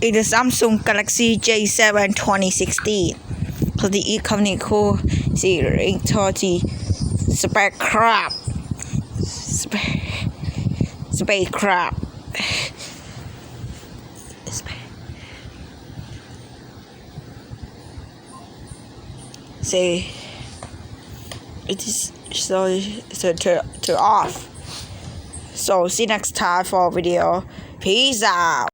in the Samsung Galaxy J7 2016. So the company called the Ringtone Spacecraft. See, it is so to off. So see you next time for a video. Peace out.